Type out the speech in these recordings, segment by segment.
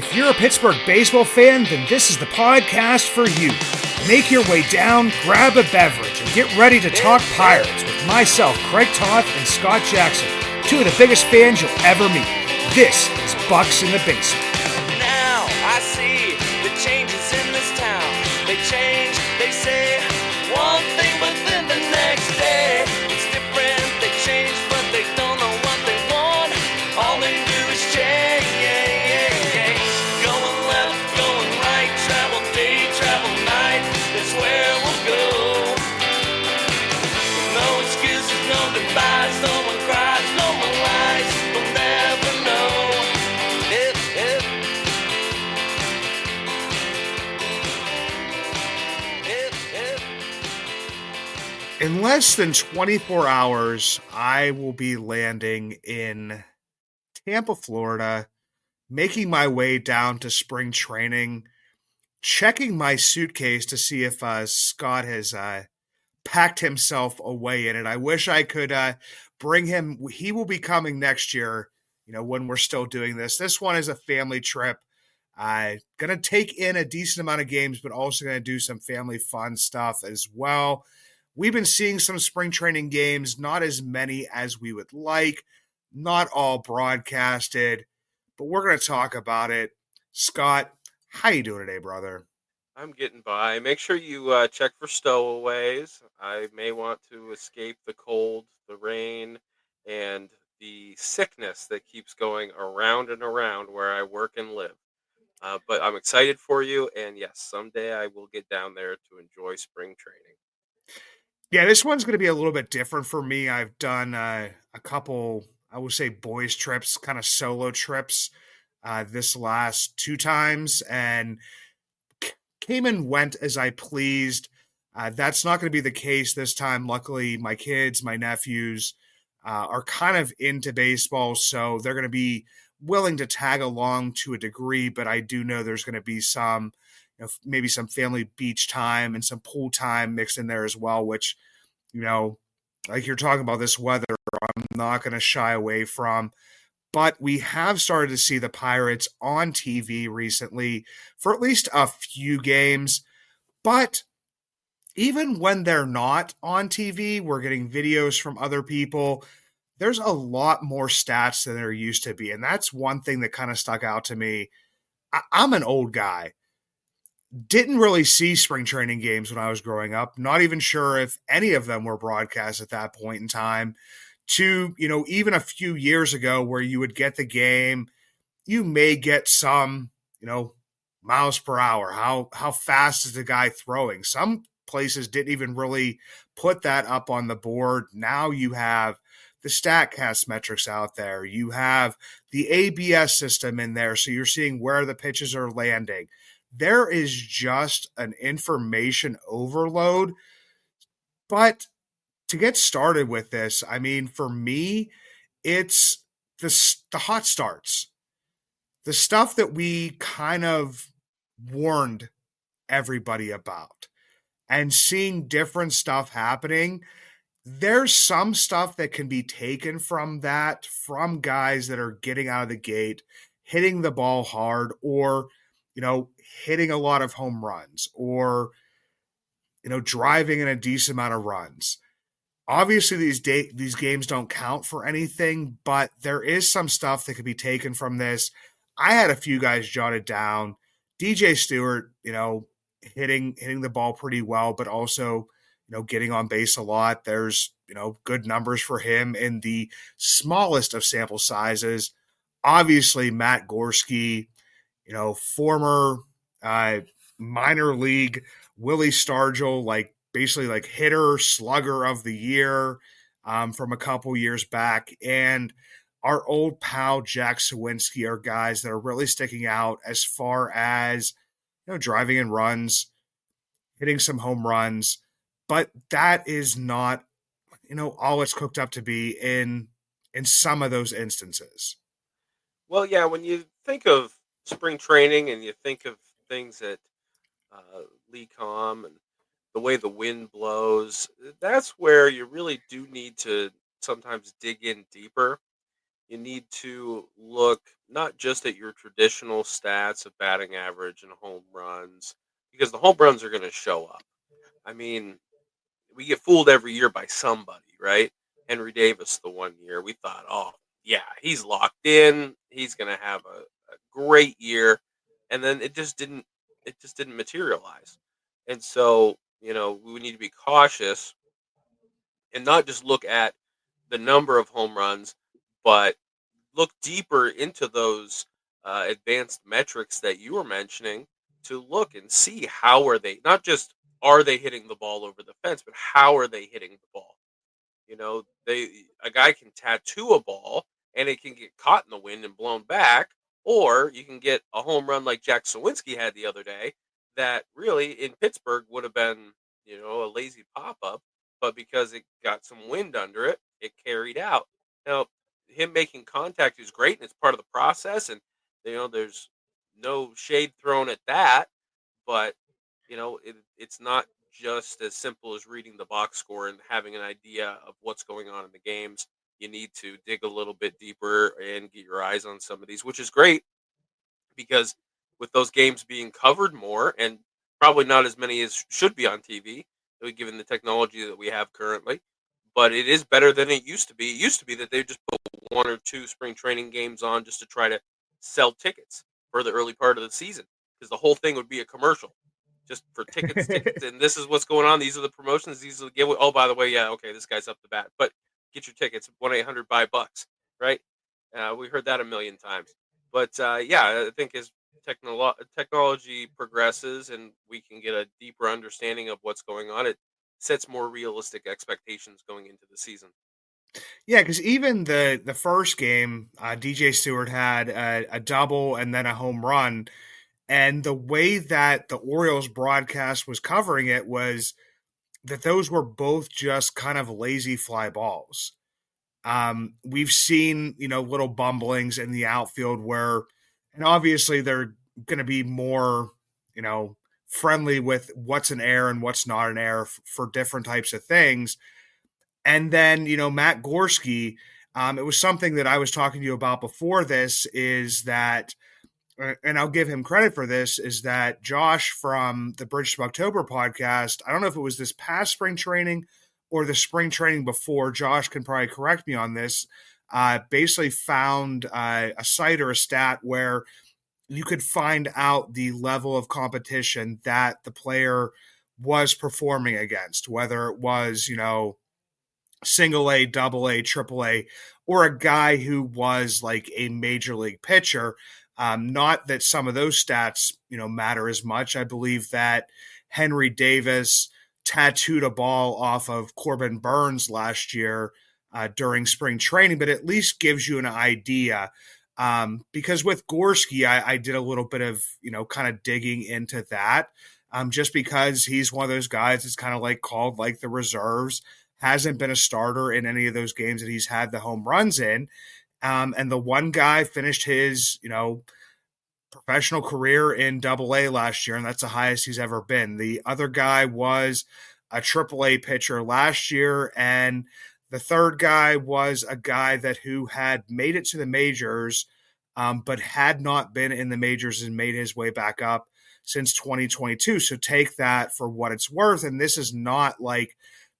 If you're a Pittsburgh baseball fan, then this is the podcast for you. Make your way down, grab a beverage, and get ready to talk Pirates with myself, Craig Toth, and Scott Jackson, two of the biggest fans you'll ever meet. This is Bucks in the Basement. Now I see the changes in this town. They change, they say one thing, but then the next day it's different. They change, but they don't know what they want. All they do is change. Going left, going right, travel day, travel night. That's where we'll go. No excuses, no goodbyes, no one cries, no one lies. We'll never know. In less than 24 hours, I will be landing in Tampa, Florida, making my way down to spring training, checking my suitcase to see if Scott has packed himself away in it. I wish I could bring him. He will be coming next year, when we're still doing this. This one is a family trip. Going to take in a decent amount of games, but also going to do some family fun stuff as well. We've been seeing some spring training games, not as many as we would like, not all broadcasted, but we're going to talk about it. Scott, how you doing today, brother? I'm getting by. Make sure you check for stowaways. I may want to escape the cold, the rain, and the sickness that keeps going around and around where I work and live. But I'm excited for you, and yes, someday I will get down there to enjoy spring training. Yeah, this one's going to be a little bit different for me. I've done a couple, I would say, boys trips, kind of solo trips this last two times, and came and went as I pleased. That's not going to be the case this time. Luckily, my kids, my nephews are kind of into baseball, so they're going to be willing to tag along to a degree, but I do know there's going to be some maybe some family beach time and some pool time mixed in there as well, which, like you're talking about this weather, I'm not going to shy away from. But we have started to see the Pirates on TV recently for at least a few games. But even when they're not on TV, we're getting videos from other people. There's a lot more stats than there used to be. And that's one thing that kind of stuck out to me. I'm an old guy. Didn't really see spring training games when I was growing up. Not even sure if any of them were broadcast at that point in time. To, even a few years ago where you would get the game, you may get some, miles per hour. How fast is the guy throwing? Some places didn't even really put that up on the board. Now you have the StatCast metrics out there. You have the ABS system in there, so you're seeing where the pitches are landing. There is just an information overload. But to get started with this, I mean, for me, it's the hot starts, the stuff that we kind of warned everybody about, and seeing different stuff happening. There's some stuff that can be taken from that, from guys that are getting out of the gate, hitting the ball hard, or, hitting a lot of home runs, or, driving in a decent amount of runs. Obviously, these games don't count for anything, but there is some stuff that could be taken from this. I had a few guys jotted down. DJ Stewart, hitting the ball pretty well, but also, getting on base a lot. There's, good numbers for him in the smallest of sample sizes. Obviously, Matt Gorski, former minor league Willie Stargell, basically hitter, slugger of the year from a couple years back. And our old pal Jack Sawinski are guys that are really sticking out as far as, driving in runs, hitting some home runs. But that is not, all it's cooked up to be in some of those instances. Well, yeah, when you think of spring training and you think of things that Lee Com and the way the wind blows, that's where you really do need to sometimes dig in deeper. You need to look not just at your traditional stats of batting average and home runs, because the home runs are going to show up. I mean, we get fooled every year by somebody, right? Henry Davis, the one year we thought, oh yeah, he's locked in. He's going to have a great year, and then it just didn't. It just didn't materialize. And so, we need to be cautious and not just look at the number of home runs, but look deeper into those advanced metrics that you were mentioning to look and see how are they not just are they hitting the ball over the fence, but how are they hitting the ball? They a guy can tattoo a ball and it can get caught in the wind and blown back, or you can get a home run like Jack Sawinski had the other day that really in Pittsburgh would have been, a lazy pop up, but because it got some wind under it, it carried out. Now, him making contact is great and it's part of the process, and there's no shade thrown at that, but it's not just as simple as reading the box score and having an idea of what's going on in the games. You need to dig a little bit deeper and get your eyes on some of these, which is great because with those games being covered more and probably not as many as should be on TV, given the technology that we have currently, but it is better than it used to be. It used to be that they just put one or two spring training games on just to try to sell tickets for the early part of the season because the whole thing would be a commercial just for tickets, tickets, and this is what's going on. These are the promotions. These are the giveaway. Oh, by the way, yeah, okay, this guy's up the bat, but get your tickets. 1-800-BUY-BUCKS, right? We heard that a million times. But yeah, I think as technology progresses and we can get a deeper understanding of what's going on, it sets more realistic expectations going into the season. Yeah, because even the first game, DJ Stewart had a double and then a home run, and the way that the Orioles broadcast was covering it was that those were both just kind of lazy fly balls. We've seen, little bumblings in the outfield where, and obviously they're going to be more, you know, friendly with what's an air and what's not an air for different types of things. And then, Matt Gorski, it was something that I was talking to you about before this is that, and I'll give him credit for this, is that Josh from the Bridge to October podcast, I don't know if it was this past spring training or the spring training before, Josh can probably correct me on this, basically found a site or a stat where you could find out the level of competition that the player was performing against, whether it was, single A, double A, triple A, or a guy who was like a major league pitcher. Not that some of those stats, matter as much. I believe that Henry Davis tattooed a ball off of Corbin Burns last year during spring training, but at least gives you an idea. Because with Gorski, I did a little bit of, kind of digging into that. Just because he's one of those guys that's kind of like called like the reserves, hasn't been a starter in any of those games that he's had the home runs in. And the one guy finished his, professional career in double A last year, and that's the highest he's ever been. The other guy was a triple A pitcher last year, and the third guy was a guy that who had made it to the majors, but had not been in the majors and made his way back up since 2022. So take that for what it's worth. And this is not like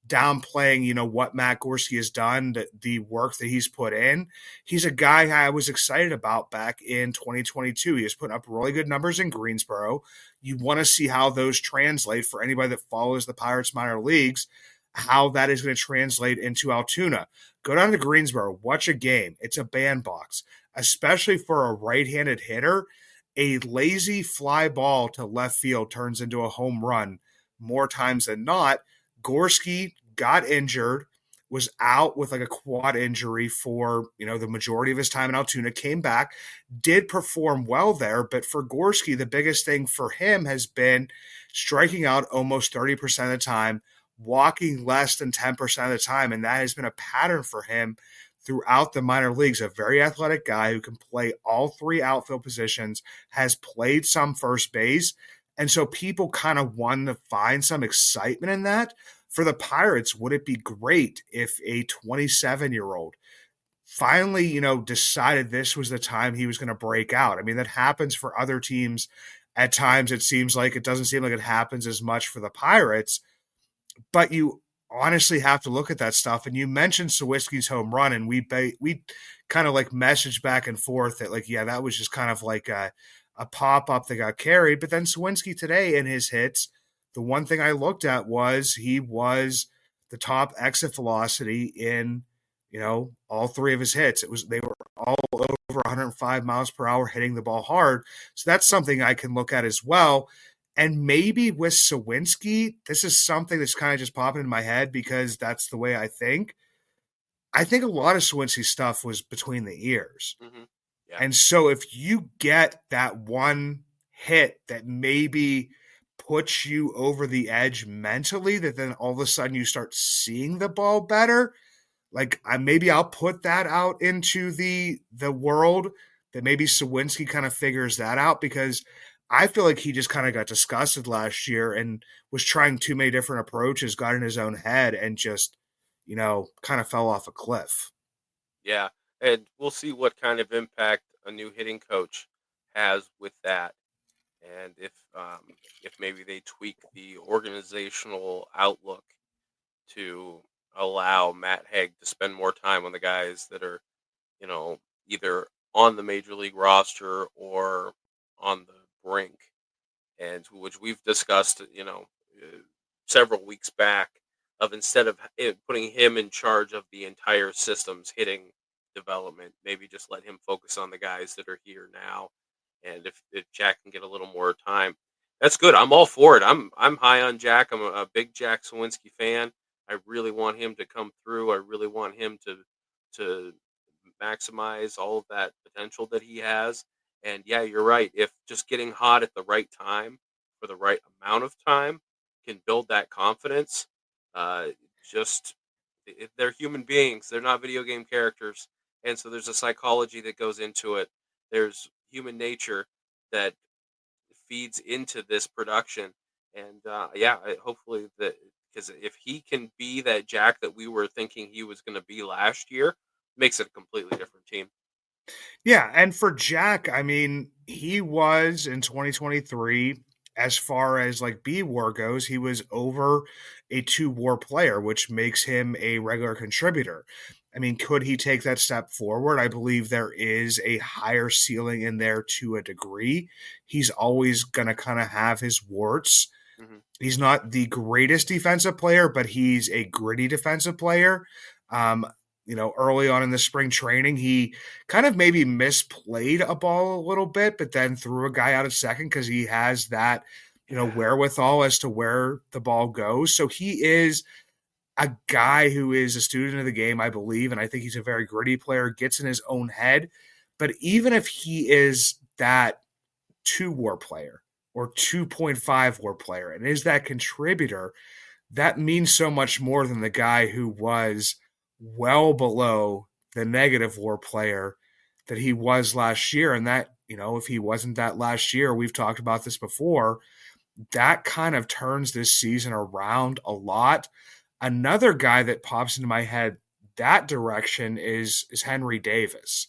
downplaying, what Matt Gorski has done, the work that he's put in. He's a guy I was excited about back in 2022. He has put up really good numbers in Greensboro. You want to see how those translate for anybody that follows the Pirates minor leagues, how that is going to translate into Altoona. Go down to Greensboro, watch a game. It's a bandbox, especially for a right-handed hitter. A lazy fly ball to left field turns into a home run more times than not. Gorski got injured, was out with like a quad injury for, the majority of his time in Altoona, came back, did perform well there. But for Gorski, the biggest thing for him has been striking out almost 30% of the time, walking less than 10% of the time. And that has been a pattern for him throughout the minor leagues. A very athletic guy who can play all three outfield positions, has played some first base. And so people kind of want to find some excitement in that. For the Pirates, would it be great if a 27-year-old finally, decided this was the time he was going to break out. I mean, that happens for other teams at times. It seems like it doesn't seem like it happens as much for the Pirates, but you honestly have to look at that stuff. And you mentioned Sawicki's home run, and we kind of like messaged back and forth that like, yeah, that was just kind of like a pop up that got carried. But then Sawicki today in his hits, the one thing I looked at was he was the top exit velocity in all three of his hits. They were all over 105 miles per hour, hitting the ball hard. So that's something I can look at as well. And maybe with Sawicki, this is something that's kind of just popping in my head because that's the way I think. I think a lot of Sawicki stuff was between the ears. Hmm. Yeah. And so if you get that one hit that maybe puts you over the edge mentally, that then all of a sudden you start seeing the ball better, like maybe I'll put that out into the world that maybe Sawicki kind of figures that out, because I feel like he just kind of got disgusted last year and was trying too many different approaches, got in his own head, and just kind of fell off a cliff. Yeah, and we'll see what kind of impact a new hitting coach has with that, and if maybe they tweak the organizational outlook to allow Matt Haig to spend more time on the guys that are, you know, either on the major league roster or on the brink, and which we've discussed, several weeks back, of instead of putting him in charge of the entire system's hitting development, maybe just let him focus on the guys that are here now. And if Jack can get a little more time, that's good. I'm all for it. I'm high on Jack. I'm a big Jack Sawicki fan. I really want him to come through. I really want him to maximize all of that potential that he has. And yeah, you're right. If just getting hot at the right time for the right amount of time can build that confidence, uh, just they're human beings. They're not video game characters, and so there's a psychology that goes into it. There's human nature that feeds into this production, and yeah, hopefully that, because if he can be that Jack that we were thinking he was going to be last year, makes it a completely different team. Yeah, and for Jack, I mean, he was in 2023, as far as like B war goes, he was over a 2 war player, which makes him a regular contributor. I mean, could he take that step forward? I believe there is a higher ceiling in there to a degree. He's always going to kind of have his warts. Hmm. He's not the greatest defensive player, but he's a gritty defensive player. Um, early on in the spring training, he kind of maybe misplayed a ball a little bit, but then threw a guy out of second because he has that, Yeah. wherewithal as to where the ball goes. So he is a guy who is a student of the game, I believe, and I think he's a very gritty player, gets in his own head. But even if he is that 2 war player or 2.5 war player and is that contributor, that means so much more than the guy who was well below the negative war player that he was last year. And that, if he wasn't that last year, we've talked about this before, that kind of turns this season around a lot. Another guy that pops into my head that direction is Henry Davis.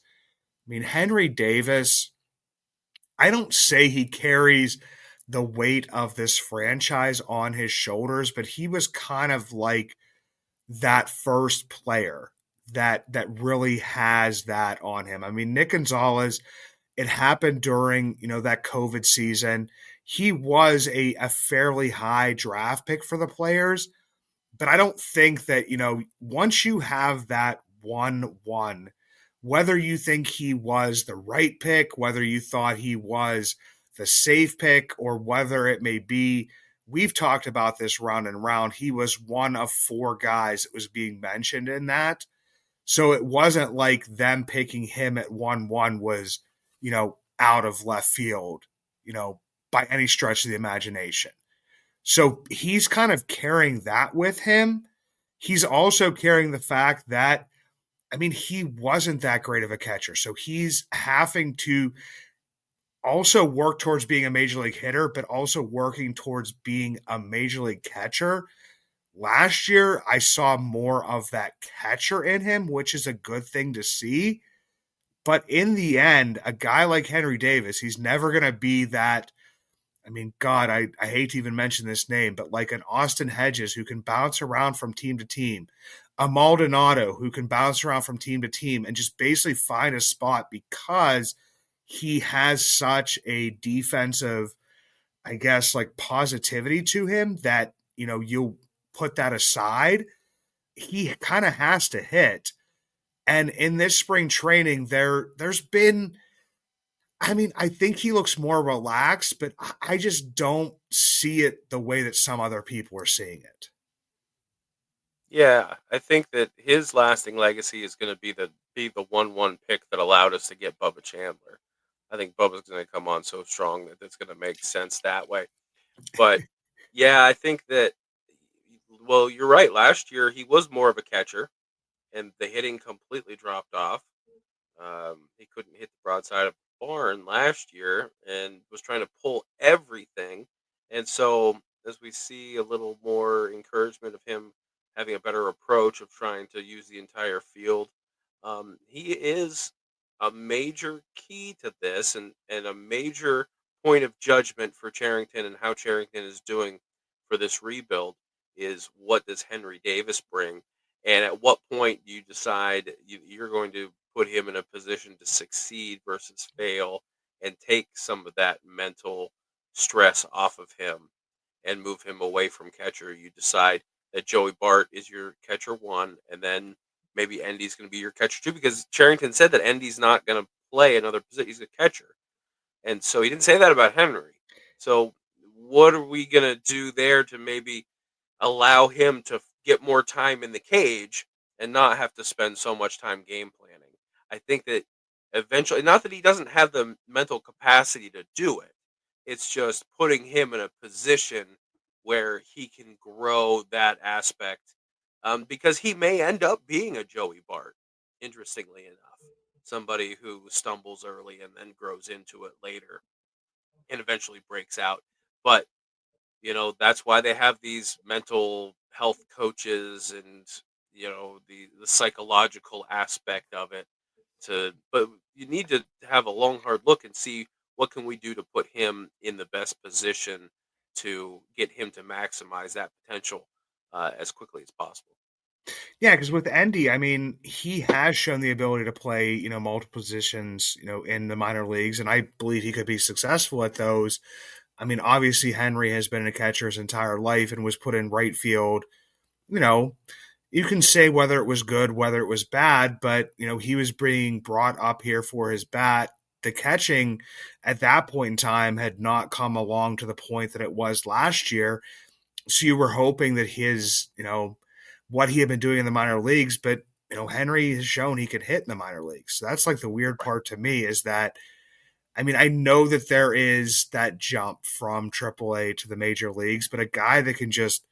I mean, Henry Davis, I don't say he carries the weight of this franchise on his shoulders, but he was kind of like that first player that really has that on him. I mean, Nick Gonzalez, it happened during, that COVID season. He was a fairly high draft pick for the players, but I don't think that, once you have that 1-1, whether you think he was the right pick, whether you thought he was the safe pick, or whether it may be, we've talked about this round and round, he was one of 4 guys that was being mentioned in that. So it wasn't like them picking him at 1-1 was, out of left field, by any stretch of the imagination. So he's kind of carrying that with him. He's also carrying the fact that, I mean, he wasn't that great of a catcher. So he's having to also work towards being a major league hitter, but also working towards being a major league catcher. Last year, I saw more of that catcher in him, which is a good thing to see. But in the end, a guy like Henry Davis, he's never going to be that. I mean, God, I hate to even mention this name, but like an Austin Hedges who can bounce around from team to team, a Maldonado who can bounce around from team to team and just basically find a spot because he has such a defensive, I guess, like positivity to him that, you'll put that aside. He kind of has to hit. And in this spring training, there's been, I mean, I think he looks more relaxed, but I just don't see it the way that some other people are seeing it. Yeah, I think that his lasting legacy is going to be the 1-1 pick that allowed us to get Bubba Chandler. I think Bubba's going to come on so strong that it's going to make sense that way. But yeah, I think that, well, you're right. Last year he was more of a catcher, and the hitting completely dropped off. He couldn't hit the broadside of the barn last year and was trying to pull everything. And so, as we see a little more encouragement of him having a better approach of trying to use the entire field, he is a major key to this and a major point of judgment for Charrington and how Charrington is doing for this rebuild is what does Henry Davis bring? And at what point do you decide you're going to put him in a position to succeed versus fail and take some of that mental stress off of him and move him away from catcher? You decide that Joey Bart is your catcher one, and then maybe Endy's going to be your catcher two because Charrington said that Endy's not going to play another position. He's a catcher. And so he didn't say that about Henry. So what are we going to do there to maybe allow him to get more time in the cage and not have to spend so much time game planning? I think that eventually, not that he doesn't have the mental capacity to do it, it's just putting him in a position where he can grow that aspect because he may end up being a Joey Bart, interestingly enough. Somebody who stumbles early and then grows into it later and eventually breaks out. But that's why they have these mental health coaches and the psychological aspect of it. But you need to have a long hard look and see what can we do to put him in the best position to get him to maximize that potential as quickly as possible. Yeah, because with Endy, I mean, he has shown the ability to play, multiple positions, in the minor leagues, and I believe he could be successful at those. I mean, obviously Henry has been a catcher his entire life and was put in right field. You know, you can say whether it was good, whether it was bad, but he was being brought up here for his bat. The catching at that point in time had not come along to the point that it was last year. So you were hoping that his, what he had been doing in the minor leagues, but Henry has shown he could hit in the minor leagues. So that's like the weird part to me is that I mean, I know that there is that jump from AAA to the major leagues, but a guy that can just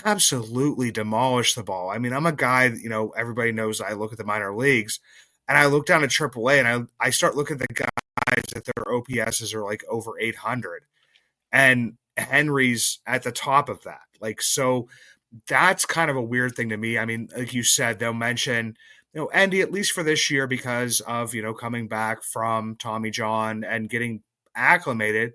absolutely demolish the ball. I mean, I'm a guy, everybody knows I look at the minor leagues and I look down at AAA and I start looking at the guys that their OPSs are like over 800 and Henry's at the top of that. Like, so that's kind of a weird thing to me. I mean, like you said, they'll mention, Andy, at least for this year, because of, coming back from Tommy John and getting acclimated,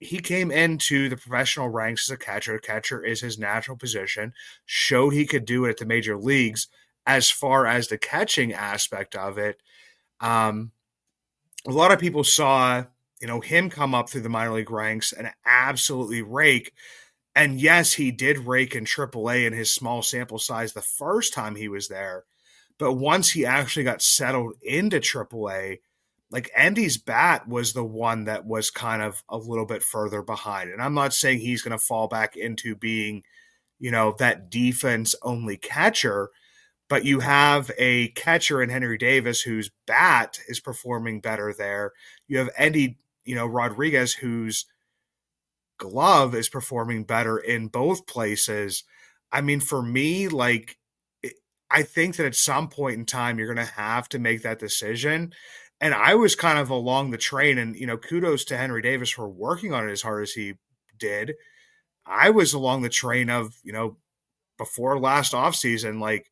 he came into the professional ranks as a catcher. Catcher is his natural position, showed he could do it at the major leagues. As far as the catching aspect of it, a lot of people saw, him come up through the minor league ranks and absolutely rake. And yes, he did rake in AAA in his small sample size the first time he was there. But once he actually got settled into AAA, like Andy's bat was the one that was kind of a little bit further behind. And I'm not saying he's going to fall back into being, that defense only catcher, but you have a catcher in Henry Davis whose bat is performing better there. You have Andy, Rodriguez, whose glove is performing better in both places. I mean, for me, like, I think that at some point in time, you're going to have to make that decision. And I was kind of along the train, and, kudos to Henry Davis for working on it as hard as he did. I was along the train of, before last offseason, like,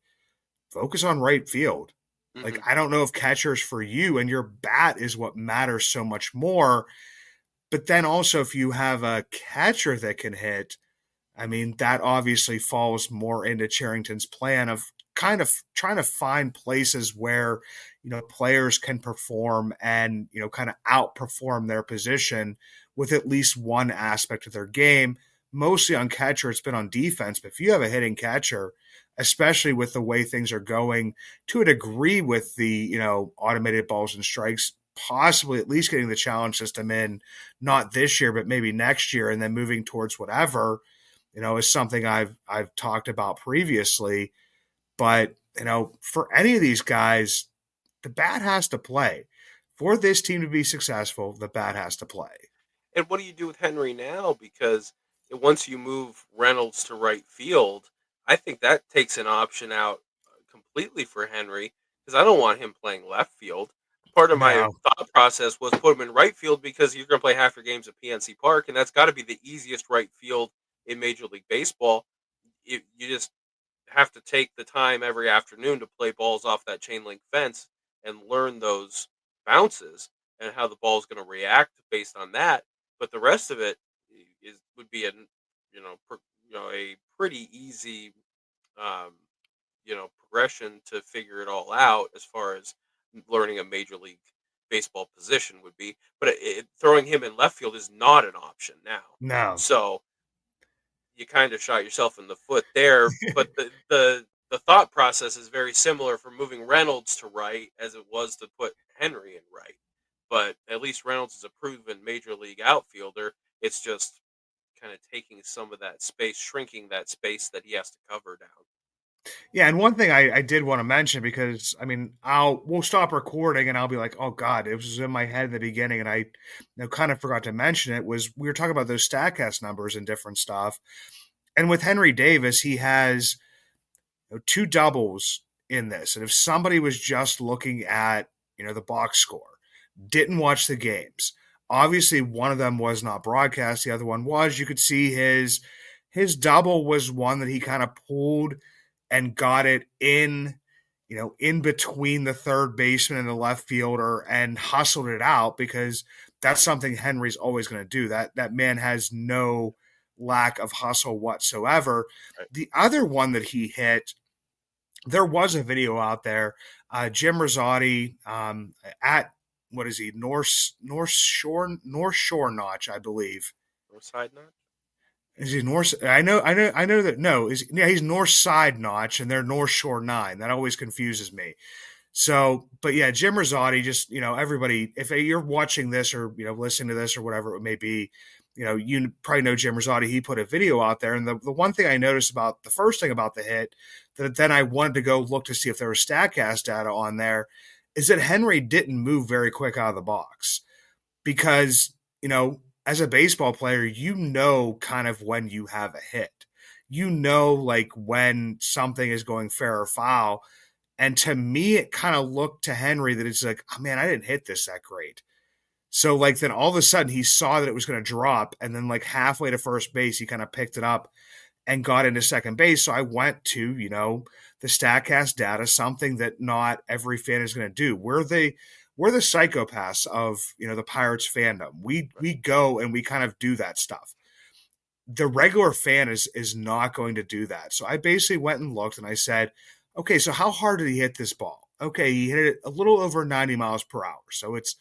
focus on right field. Like, Hmm. I don't know if catcher's for you, and your bat is what matters so much more. But then also, if you have a catcher that can hit, I mean, that obviously falls more into Charrington's plan of kind of trying to find places where, players can perform and, kind of outperform their position with at least one aspect of their game. Mostly on catcher, it's been on defense. But if you have a hitting catcher, especially with the way things are going to a degree with the, automated balls and strikes, possibly at least getting the challenge system in, not this year, but maybe next year, and then moving towards whatever, is something I've talked about previously. But for any of these guys, the bat has to play. For this team to be successful, the bat has to play. And what do you do with Henry now? Because once you move Reynolds to right field, I think that takes an option out completely for Henry because I don't want him playing left field. Part of my No, thought process was put him in right field because you're going to play half your games at PNC Park, and that's got to be the easiest right field in Major League Baseball. You just have to take the time every afternoon to play balls off that chain link fence and learn those bounces and how the ball is going to react based on that. But the rest of it would be a a pretty easy um, progression to figure it all out as far as learning a major league baseball position would be. But throwing him in left field is not an option now. no. So you kind of shot yourself in the foot there. But the thought process is very similar for moving Reynolds to right as it was to put Henry in right. But at least Reynolds is a proven major league outfielder. It's just kind of taking some of that space, shrinking that space that he has to cover down. Yeah, and one thing I did want to mention, because I mean, we'll stop recording and I'll be like, oh God, it was in my head in the beginning, and I kind of forgot to mention it. Was we were talking about those Statcast numbers and different stuff, and with Henry Davis, he has two doubles in this. And if somebody was just looking at, the box score, didn't watch the games, obviously one of them was not broadcast, the other one was, you could see his double was one that he kind of pulled and got it in, in between the third baseman and the left fielder and hustled it out, because that's something Henry's always going to do. That man has no lack of hustle whatsoever. Right. The other one that he hit, there was a video out there. Jim Rosati at, what is he, North Shore Notch, I believe. North side notch. Is he North? I know that. No, he's North Side Notch, and they're North Shore 9. That always confuses me. So, but yeah, Jim Rosati, just, everybody, if you're watching this or, listening to this or whatever it may be, you probably know Jim Rosati. He put a video out there. And the one thing I noticed about the first thing about the hit, that then I wanted to go look to see if there was StatCast data on there, is that Henry didn't move very quick out of the box. Because, as a baseball player, kind of when you have a hit. Like when something is going fair or foul. And to me, it kind of looked to Henry that it's like, oh man, I didn't hit this that great. So like then all of a sudden he saw that it was going to drop, and then like halfway to first base, he kind of picked it up and got into second base. So I went to, the StatCast data, something that not every fan is going to do. We're the psychopaths of, the Pirates fandom. We go and we kind of do that stuff. The regular fan is not going to do that. So I basically went and looked and I said, okay, so how hard did he hit this ball? Okay, he hit it a little over 90 miles per hour. So it's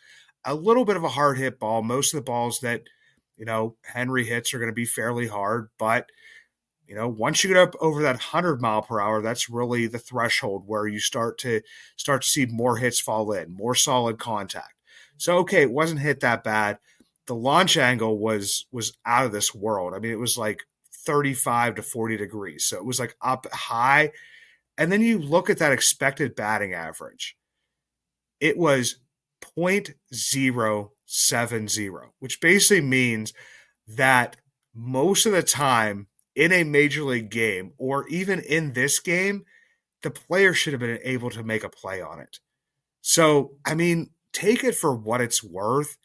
a little bit of a hard hit ball. Most of the balls that, Henry hits are going to be fairly hard. But, once you get up over that 100 mile per hour, that's really the threshold where you start to see more hits fall in, more solid contact. So, okay, it wasn't hit that bad. The launch angle was out of this world. I mean, it was like 35 to 40 degrees. So it was like up high. And then you look at that expected batting average. It was 0.070, which basically means that most of the time in a major league game, or even in this game, the player should have been able to make a play on it. So, I mean, take it for what it's worth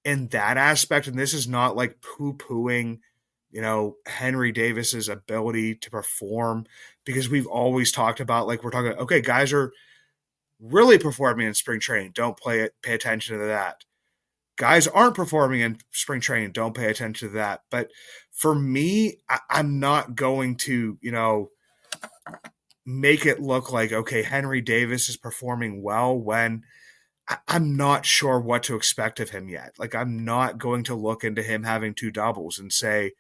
in that aspect. And this is not like poo pooing Henry Davis's ability to perform, because we've always talked about, like, we're talking, okay, guys are really performing in spring training. Don't pay attention to that. Guys aren't performing in spring training. Don't pay attention to that. But for me, I'm not going to, make it look like, okay, Henry Davis is performing well when I'm not sure what to expect of him yet. Like, I'm not going to look into him having two doubles and say,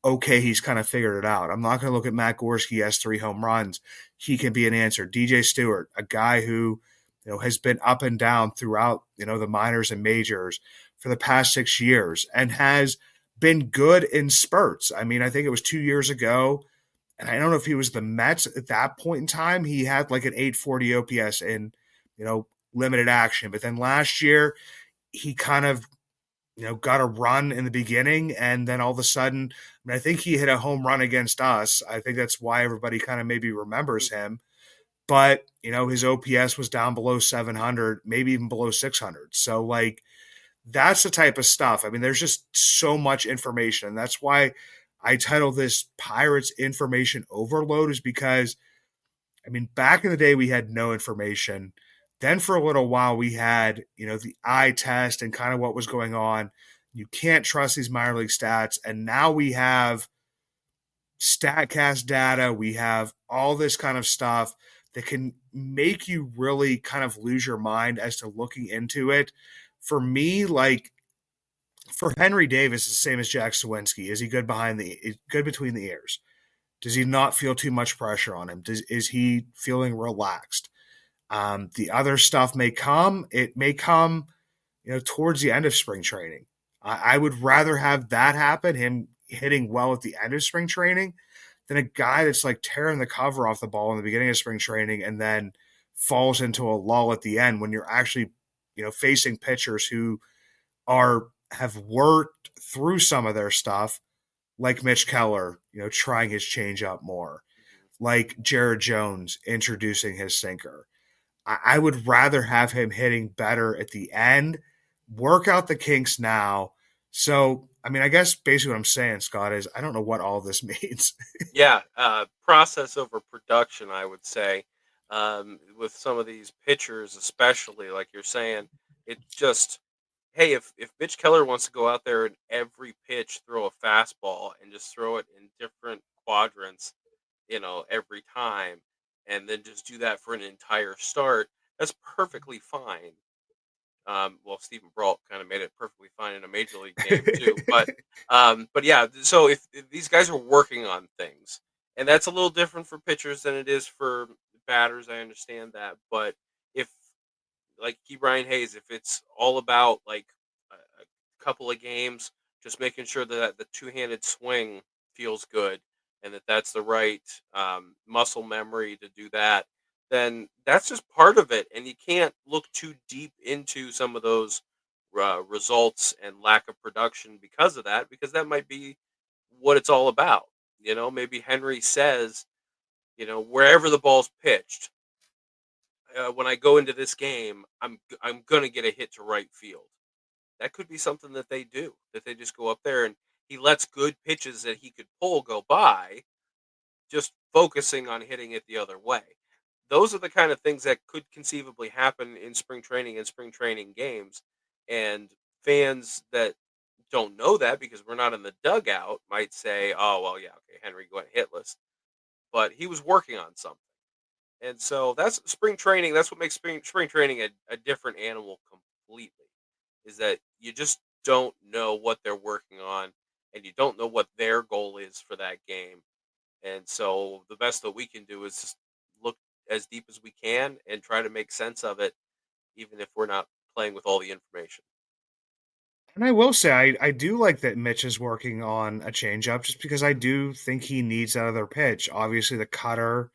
okay, he's kind of figured it out. I'm not going to look at Matt Gorski, he has 3 home runs. He can be an answer. DJ Stewart, a guy who, has been up and down throughout, the minors and majors for the past 6 years and has been good in spurts. I mean, I think it was 2 years ago, and I don't know if he was the Mets at that point in time. He had like an 840 OPS in, limited action. But then last year, he kind of got a run in the beginning, and then all of a sudden, I mean, I think he hit a home run against us. I think that's why everybody kind of maybe remembers him. But, his OPS was down below 700, maybe even below 600. So, like, that's the type of stuff. I mean, there's just so much information. And that's why I title this Pirates Information Overload, is because, I mean, back in the day, we had no information. Then for a little while, we had, the eye test and kind of what was going on. You can't trust these minor league stats. And now we have StatCast data. We have all this kind of stuff that can make you really kind of lose your mind as to looking into it. For me, like, for Henry Davis, it's the same as Jack Sawinski. Is he good between the ears? Does he not feel too much pressure on him? Is he feeling relaxed? The other stuff may come. It may come, towards the end of spring training. I would rather have that happen, him hitting well at the end of spring training, than a guy that's like tearing the cover off the ball in the beginning of spring training and then falls into a lull at the end when you're actually, facing pitchers who have worked through some of their stuff, like Mitch Keller, trying his changeup more, like Jared Jones introducing his sinker. I would rather have him hitting better at the end, work out the kinks now. So, I mean, I guess basically what I'm saying, Scott, is I don't know what all this means. Yeah, process over production, I would say. With some of these pitchers, especially like you're saying, it just hey, if Mitch Keller wants to go out there and every pitch throw a fastball and just throw it in different quadrants, every time, and then just do that for an entire start, that's perfectly fine. Well, Stephen Brault kind of made it perfectly fine in a major league game too. But yeah. So if these guys are working on things, and that's a little different for pitchers than it is for batters, I understand that. But if like Key Brian Hayes, if it's all about like a couple of games, just making sure that the two-handed swing feels good and that that's the right muscle memory to do that, then that's just part of it. And you can't look too deep into some of those results and lack of production because of that, because that might be what it's all about. Maybe Henry says, wherever the ball's pitched, when I go into this game, I'm gonna get a hit to right field. That could be something that they do. That they just go up there and he lets good pitches that he could pull go by, just focusing on hitting it the other way. Those are the kind of things that could conceivably happen in spring training and spring training games. And fans that don't know that because we're not in the dugout might say, "Oh well, yeah, okay, Henry went hitless," but he was working on something. And so that's spring training. That's what makes spring training a different animal completely. Is that you just don't know what they're working on, and you don't know what their goal is for that game. And so the best that we can do is just look as deep as we can and try to make sense of it, even if we're not playing with all the information. And I will say, I do like that Mitch is working on a changeup, just because I do think he needs that other pitch. Obviously, the cutter,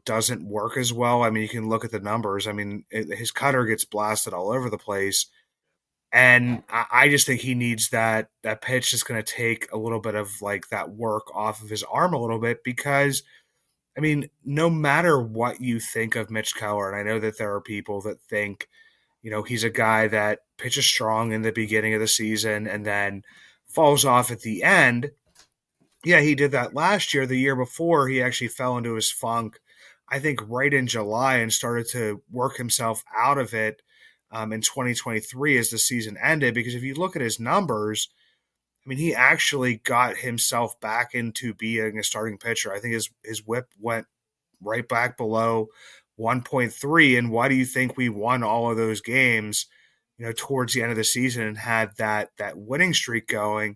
doesn't work as well. I mean, you can look at the numbers. I mean, his cutter gets blasted all over the place. And I just think he needs that pitch that's going to take a little bit of like that work off of his arm a little bit, because I mean, no matter what you think of Mitch Keller, and I know that there are people that think, he's a guy that pitches strong in the beginning of the season and then falls off at the end. Yeah, he did that last year. The year before, he actually fell into his funk, I think, right in July and started to work himself out of it in 2023 as the season ended. Because if you look at his numbers, I mean, he actually got himself back into being a starting pitcher. I think his whip went right back below 1.3. And why do you think we won all of those games, towards the end of the season and had that winning streak going?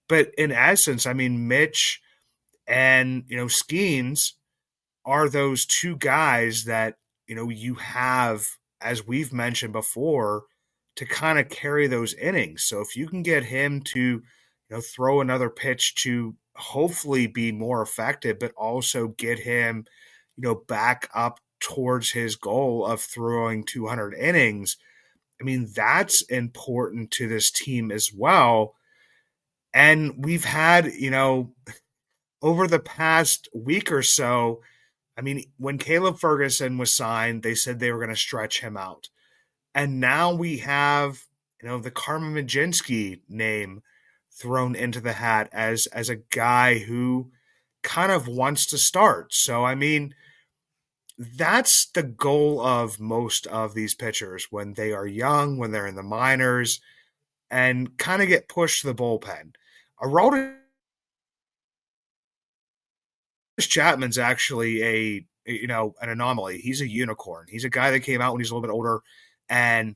But in essence, I mean, Mitch and Skeens are those two guys that you have, as we've mentioned before, to kind of carry those innings. So if you can get him to throw another pitch to hopefully be more effective, but also get him back up towards his goal of throwing 200 innings, I mean, that's important to this team as well. And we've had, over the past week or so, I mean, when Caleb Ferguson was signed, they said they were going to stretch him out. And now we have, the Carmen Majinski name thrown into the hat as a guy who kind of wants to start. So I mean, that's the goal of most of these pitchers when they are young, when they're in the minors, and kind of get pushed to the bullpen. Aroldis Chapman's actually an anomaly. He's a unicorn. He's a guy that came out when he's a little bit older and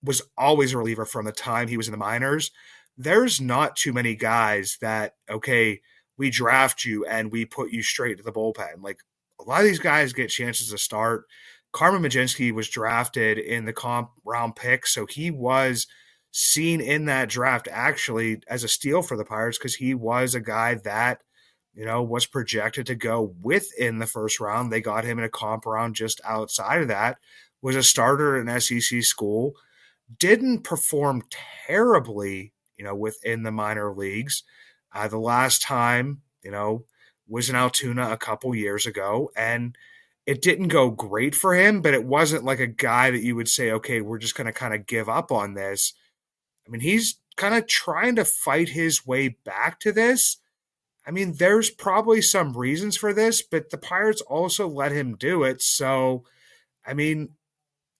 was always a reliever from the time he was in the minors. There's not too many guys that, okay, we draft you and we put you straight to the bullpen. Like, a lot of these guys get chances to start. Carmen Majinski was drafted in the comp round pick, so he was seen in that draft actually as a steal for the Pirates because he was a guy that was projected to go within the first round. They got him in a comp round just outside of that, was a starter in SEC school, didn't perform terribly, within the minor leagues. The last time, was in Altoona a couple years ago, and it didn't go great for him, but it wasn't like a guy that you would say, okay, we're just going to kind of give up on this. I mean, he's kind of trying to fight his way back to this. I mean, there's probably some reasons for this, but the Pirates also let him do it. So, I mean,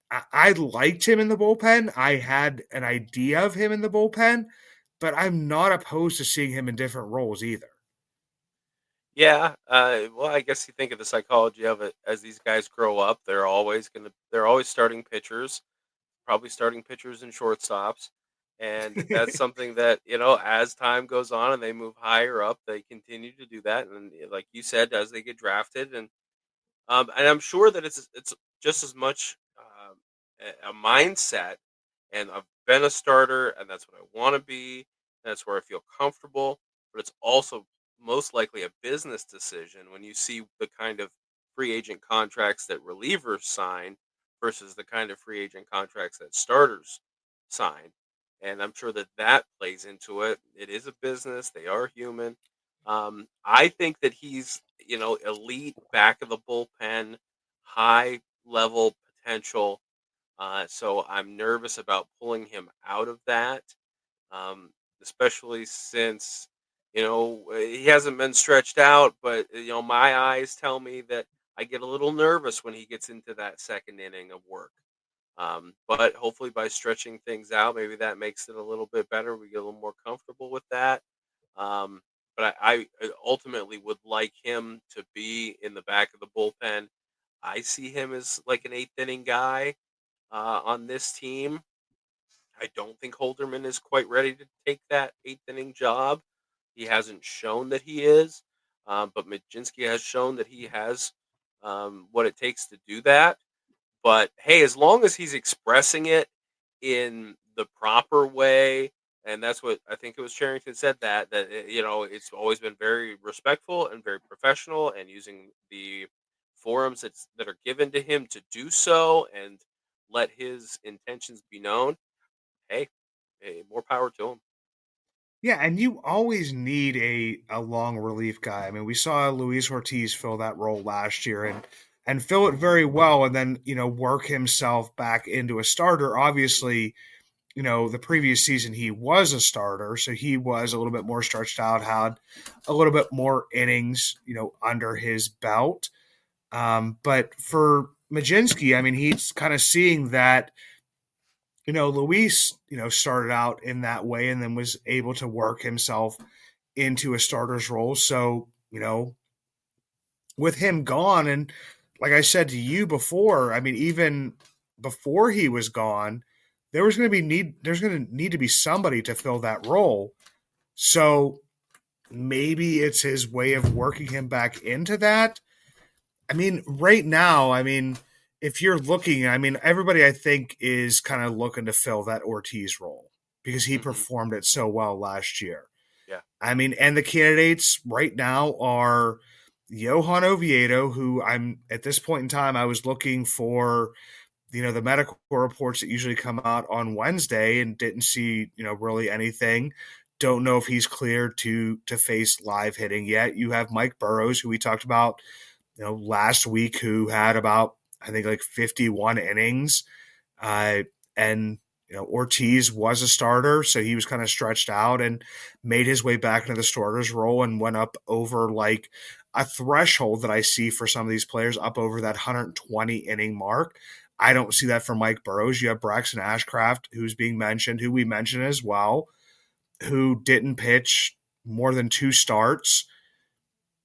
I liked him in the bullpen. I had an idea of him in the bullpen, but I'm not opposed to seeing him in different roles either. Yeah, well, I guess you think of the psychology of it as these guys grow up, they're always starting pitchers, probably starting pitchers and shortstops, and that's something that, as time goes on and they move higher up, they continue to do that, and like you said, as they get drafted, and I'm sure that it's just as much a mindset. And I've been a starter, and that's what I want to be. That's where I feel comfortable. But it's also most likely a business decision when you see the kind of free agent contracts that relievers sign versus the kind of free agent contracts that starters sign. And I'm sure that that plays into it. It is a business. They are human. I think that he's, elite back of the bullpen, high level potential, so I'm nervous about pulling him out of that, especially since he hasn't been stretched out. But my eyes tell me that I get a little nervous when he gets into that second inning of work. But hopefully, by stretching things out, maybe that makes it a little bit better. We get a little more comfortable with that. Um, but I ultimately would like him to be in the back of the bullpen. I see him as like an eighth inning guy on this team. I don't think Holderman is quite ready to take that eighth inning job. He hasn't shown that he is, but Majinski has shown that he has what it takes to do that. But hey, as long as he's expressing it in the proper way, and that's what I think it was Charrington said that it's always been very respectful and very professional, and using the forums that are given to him to do so and let his intentions be known. Hey, more power to him. Yeah, and you always need a long relief guy. I mean, we saw Luis Ortiz fill that role last year and fill it very well, and then work himself back into a starter. Obviously, the previous season he was a starter, so he was a little bit more stretched out, had a little bit more innings, under his belt. But for Majinski, I mean, he's kind of seeing that, Luis, started out in that way and then was able to work himself into a starter's role. So, with him gone, and like I said to you before, I mean, even before he was gone, there's going to need to be somebody to fill that role. So maybe it's his way of working him back into that. I mean, right now, I mean, if you're looking, I mean, everybody I think is kind of looking to fill that Ortiz role because he Hmm. performed it so well last year. Yeah. I mean, and the candidates right now are Johan Oviedo, who I'm at this point in time, I was looking for, the medical reports that usually come out on Wednesday and didn't see, really anything. Don't know if he's cleared to face live hitting yet. You have Mike Burrows, who we talked about, last week, who had about, I think, like 51 innings. Uh, and Ortiz was a starter, so he was kind of stretched out and made his way back into the starter's role and went up over like a threshold that I see for some of these players up over that 120 inning mark. I don't see that for Mike Burrows. You have Braxton Ashcraft, who's being mentioned, who we mentioned as well, who didn't pitch more than two starts,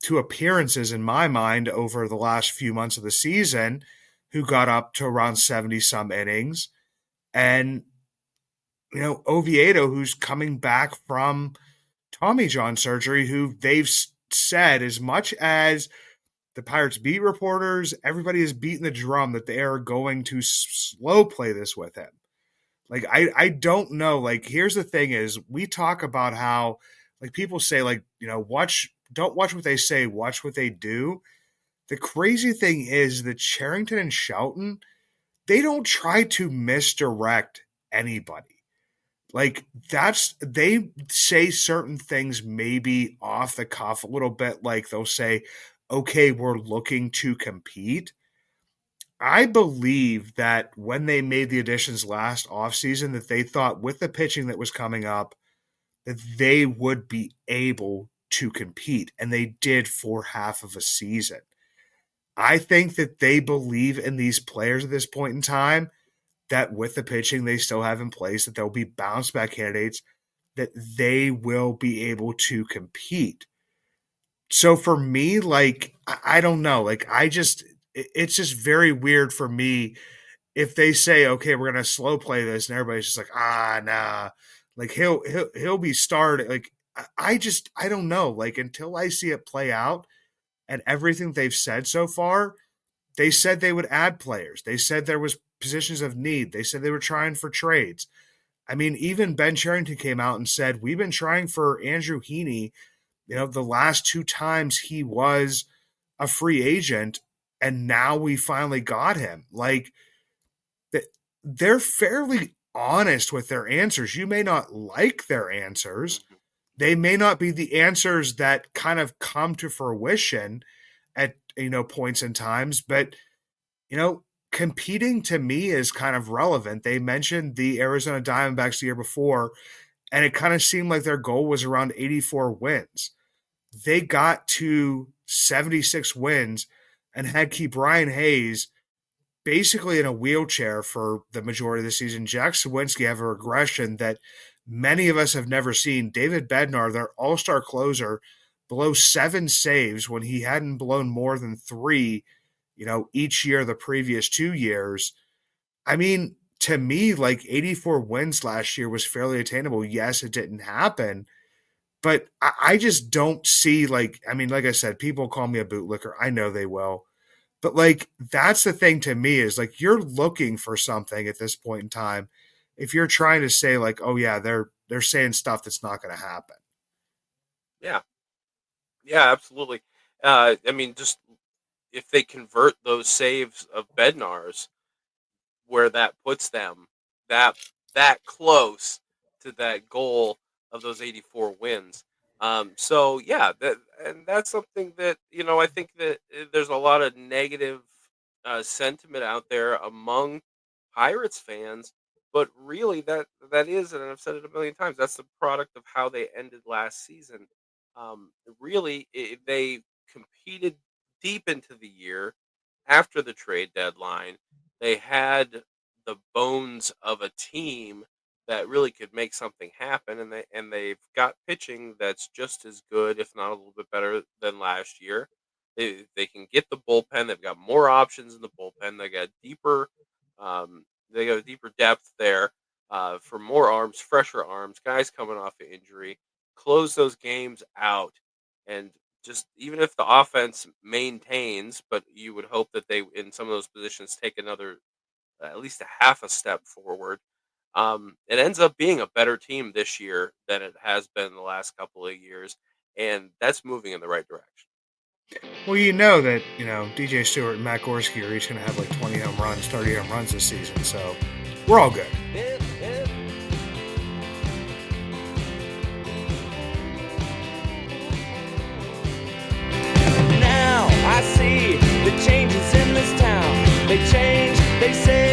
two appearances in my mind over the last few months of the season, who got up to around 70 some innings. And Oviedo, who's coming back from Tommy John surgery, who they've said, as much as the Pirates beat reporters, everybody is beating the drum that they are going to slow play this with him. Like, I don't know. Like, here's the thing: is we talk about how, like, people say, like, don't watch what they say, watch what they do. The crazy thing is that Charrington and Shelton, they don't try to misdirect anybody. Like, they say certain things maybe off the cuff a little bit, like they'll say, okay, we're looking to compete. I believe that when they made the additions last offseason, that they thought with the pitching that was coming up, that they would be able to compete. And they did for half of a season. I think that they believe in these players at this point in time, that with the pitching they still have in place, that they'll be bounce back candidates, that they will be able to compete. So for me, like, I don't know. Like, it's just very weird for me if they say, okay, we're gonna slow play this, and everybody's just like, nah. Like, he'll be started. Like, I don't know. Like, until I see it play out and everything they've said so far, they said they would add players. They said there was positions of need. They said they were trying for trades. I mean, even Ben Charrington came out and said, we've been trying for Andrew Heaney, the last two times he was a free agent, and now we finally got him. Like, they're fairly honest with their answers. You may not like their answers. Hmm. They may not be the answers that kind of come to fruition at, points and times, but, you know, competing to me is kind of relevant. They mentioned the Arizona Diamondbacks the year before, and it kind of seemed like their goal was around 84 wins. They got to 76 wins and had keep Brian Hayes basically in a wheelchair for the majority of the season. Jack Sawinski have a regression that many of us have never seen. David Bednar, their all-star closer, below 7 saves when he hadn't blown more than 3, each year the previous 2 years. I mean, to me, like, 84 wins last year was fairly attainable. Yes, it didn't happen, but I just don't see, like, I mean, like I said, people call me a bootlicker. I know they will. But, like, that's the thing to me is, like, you're looking for something at this point in time. If you're trying to say, like, oh yeah, they're saying stuff that's not going to happen. Yeah. Yeah. Absolutely. I mean, just if they convert those saves of Bednar's, where that puts them that that close to that goal of those 84 wins. So yeah, that's something that I think that there's a lot of negative sentiment out there among Pirates fans But really, that is, and I've said it a million times, that's the product of how they ended last season. Really, they competed deep into the year after the trade deadline. They had the bones of a team that really could make something happen, and they've got pitching that's just as good, if not a little bit better than last year. They can get the bullpen. They've got more options in the bullpen. They got a deeper depth there for more arms, fresher arms, guys coming off of injury. Close those games out, and just even if the offense maintains, but you would hope that they in some of those positions take another at least a half a step forward. It ends up being a better team this year than it has been the last couple of years, and that's moving in the right direction. Well, you know that, DJ Stewart and Matt Gorski are each going to have like 20 home runs, 30 home runs this season. So we're all good. Now I see the changes in this town. They change, they say